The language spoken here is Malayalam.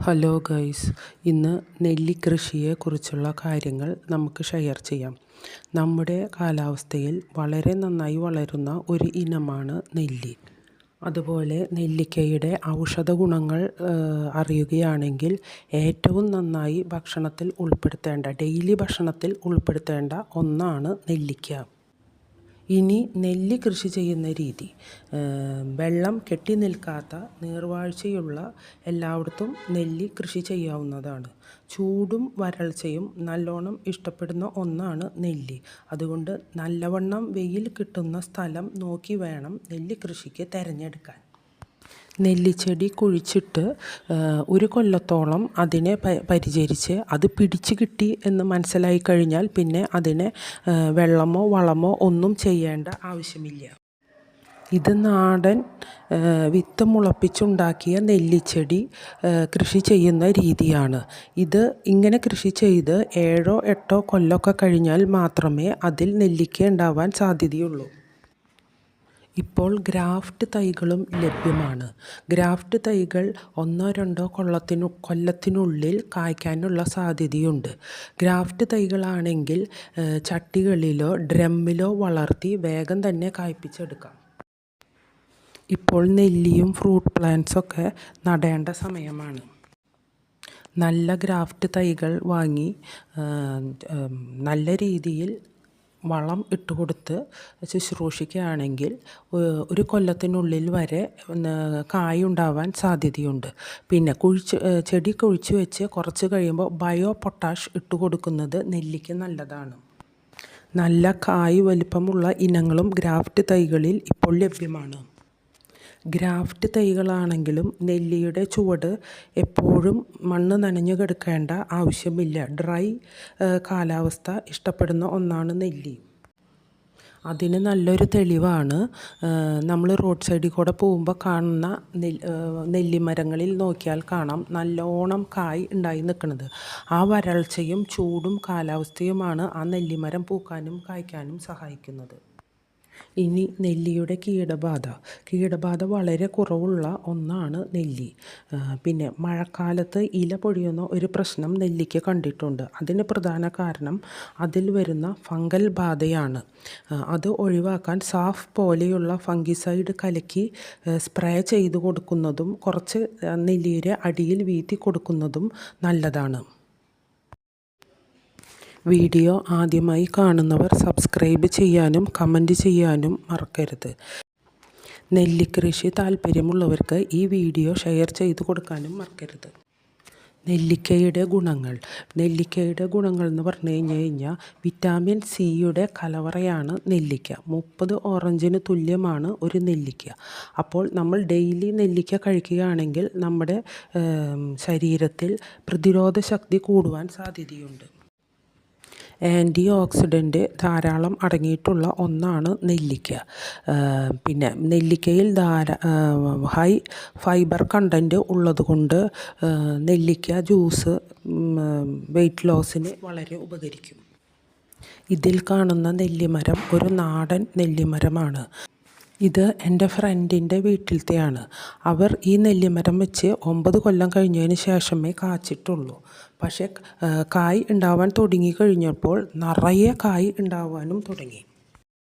ഹലോ ഗൈസ്, ഇന്ന് നെല്ലിക്കൃഷിയെക്കുറിച്ചുള്ള കാര്യങ്ങൾ നമുക്ക് ഷെയർ ചെയ്യാം. നമ്മുടെ കാലാവസ്ഥയിൽ വളരെ നന്നായി വളരുന്ന ഒരു ഇനമാണ് നെല്ലി. അതുപോലെ നെല്ലിക്കയുടെ ഔഷധ ഗുണങ്ങൾ അറിയുകയാണെങ്കിൽ ഏറ്റവും നന്നായി ഡെയിലി ഭക്ഷണത്തിൽ ഉൾപ്പെടുത്തേണ്ട ഒന്നാണ് നെല്ലിക്ക. ഇനി നെല്ലി കൃഷി ചെയ്യുന്ന രീതി. വെള്ളം കെട്ടി നിൽക്കാത്ത നീർവാഴ്ചയുള്ള എല്ലായിടത്തും നെല്ലി കൃഷി ചെയ്യാവുന്നതാണ്. ചൂടും വരൾച്ചയും നല്ലോണം ഇഷ്ടപ്പെടുന്ന ഒന്നാണ് നെല്ലി. അതുകൊണ്ട് നല്ലവണ്ണം വെയിൽ കിട്ടുന്ന സ്ഥലം നോക്കി വേണം നെല്ലി കൃഷിക്ക് തിരഞ്ഞെടുക്കാൻ. നെല്ലിച്ചെടി കുഴിച്ചിട്ട് ഒരു കൊല്ലത്തോളം അതിനെ പരിചരിച്ച് അത് പിടിച്ച് കിട്ടി എന്ന് മനസ്സിലായി കഴിഞ്ഞാൽ പിന്നെ അതിനെ വെള്ളമോ വളമോ ഒന്നും ചെയ്യേണ്ട ആവശ്യമില്ല. ഇത് നാടൻ വിത്ത് മുളപ്പിച്ചുണ്ടാക്കിയ നെല്ലിച്ചെടി കൃഷി ചെയ്യുന്ന രീതിയാണ്. ഇത് ഇങ്ങനെ കൃഷി ചെയ്ത് 7-8 കൊല്ലമൊക്കെ കഴിഞ്ഞാൽ മാത്രമേ അതിൽ നെല്ലിക്ക ഉണ്ടാവാൻ സാധ്യതയുള്ളൂ. ഇപ്പോൾ ഗ്രാഫ്റ്റ് തൈകളും ലഭ്യമാണ്. ഗ്രാഫ്റ്റ് തൈകൾ 1-2 കൊല്ലത്തിനുള്ളിൽ കായ്ക്കാനുള്ള സാധ്യതയുണ്ട്. ഗ്രാഫ്റ്റ് തൈകളാണെങ്കിൽ ചട്ടികളിലോ ഡ്രമ്മിലോ വളർത്തി വേഗം തന്നെ കായ്പ്പിച്ചെടുക്കാം. ഇപ്പോൾ നെല്ലിയും ഫ്രൂട്ട് പ്ലാന്റ്സൊക്കെ നടേണ്ട സമയമാണ്. നല്ല ഗ്രാഫ്റ്റ് തൈകൾ വാങ്ങി നല്ല രീതിയിൽ വളം ഇട്ടുകൊടുത്ത് ശുശ്രൂഷിക്കുകയാണെങ്കിൽ 1 കൊല്ലത്തിനുള്ളിൽ വരെ കായുണ്ടാവാൻ സാധ്യതയുണ്ട്. പിന്നെ ചെടി കുഴിച്ച് വെച്ച് കുറച്ച് കഴിയുമ്പോൾ ബയോ പൊട്ടാഷ് ഇട്ട് കൊടുക്കുന്നത് നെല്ലിക്ക് നല്ലതാണ്. നല്ല കായ് വലിപ്പമുള്ള ഇനങ്ങളും ഗ്രാഫ്റ്റ് തൈകളിൽ ഇപ്പോൾ ലഭ്യമാണ്. ഗ്രാഫ്റ്റ് തൈകളാണെങ്കിലും നെല്ലിയുടെ ചുവട് എപ്പോഴും മണ്ണ് നനഞ്ഞു കിടക്കേണ്ട ആവശ്യമില്ല. ഡ്രൈ കാലാവസ്ഥ ഇഷ്ടപ്പെടുന്ന ഒന്നാണ് നെല്ലി. അതിന് നല്ലൊരു തെളിവാണ് നമ്മൾ റോഡ് സൈഡിൽ കൂടെ പോകുമ്പോൾ കാണുന്ന നെല്ലിമരങ്ങളിൽ നോക്കിയാൽ കാണാം നല്ലോണം കായ് ഉണ്ടായി നിൽക്കുന്നത്. ആ വരൾച്ചയും ചൂടും കാലാവസ്ഥയുമാണ് ആ നെല്ലിമരം പൂക്കാനും കായ്ക്കാനും സഹായിക്കുന്നത്. ഇനി നെല്ലിയുടെ കീടബാധ വളരെ കുറവുള്ള ഒന്നാണ് നെല്ലി. പിന്നെ മഴക്കാലത്ത് ഇല പൊഴിയുന്ന ഒരു പ്രശ്നം നെല്ലിക്ക് കണ്ടിട്ടുണ്ട്. അതിന് പ്രധാന കാരണം അതിൽ വരുന്ന ഫംഗൽ ബാധയാണ്. അത് ഒഴിവാക്കാൻ സാഫ് പോലെയുള്ള ഫംഗിസൈഡ് കലക്കി സ്പ്രേ ചെയ്ത് കൊടുക്കുന്നതും കുറച്ച് നെല്ലിയുടെ അടിയിൽ വീഴ്ത്തി കൊടുക്കുന്നതും നല്ലതാണ്. വീഡിയോ ആദ്യമായി കാണുന്നവർ സബ്സ്ക്രൈബ് ചെയ്യാനും കമൻറ്റ് ചെയ്യാനും മറക്കരുത്. നെല്ലിക്കൃഷി താല്പര്യമുള്ളവർക്ക് ഈ വീഡിയോ ഷെയർ ചെയ്ത് കൊടുക്കാനും മറക്കരുത്. നെല്ലിക്കയുടെ ഗുണങ്ങൾ എന്ന് പറഞ്ഞു കഴിഞ്ഞാൽ വിറ്റാമിൻ സിയുടെ കലവറയാണ് നെല്ലിക്ക. 30 ഓറഞ്ചിന് തുല്യമാണ് ഒരു നെല്ലിക്ക. അപ്പോൾ നമ്മൾ ഡെയിലി നെല്ലിക്ക കഴിക്കുകയാണെങ്കിൽ നമ്മുടെ ശരീരത്തിൽ പ്രതിരോധ ശക്തി കൂടുവാൻ സാധ്യതയുണ്ട്. ആൻറ്റി ഓക്സിഡൻറ്റ് ധാരാളം അടങ്ങിയിട്ടുള്ള ഒന്നാണ് നെല്ലിക്ക. പിന്നെ നെല്ലിക്കയിൽ ഹൈ ഫൈബർ കണ്ടൻറ്റ് ഉള്ളതുകൊണ്ട് നെല്ലിക്ക ജ്യൂസ് വെയ്റ്റ് ലോസിന് വളരെ ഉപകരിക്കും. ഇതിൽ കാണുന്ന നെല്ലിമരം ഒരു നാടൻ നെല്ലിമരമാണ്. ഇത് എൻ്റെ ഫ്രണ്ടിൻ്റെ വീട്ടിലത്തെയാണ്. അവർ ഈ നെല്ലിമരം വെച്ച് 9 കൊല്ലം കഴിഞ്ഞതിന് ശേഷമേ കാച്ചിട്ടുള്ളൂ. പക്ഷേ കായ് ഉണ്ടാവാൻ തുടങ്ങി കഴിഞ്ഞപ്പോൾ നിറയെ കായ് ഉണ്ടാവാനും തുടങ്ങി.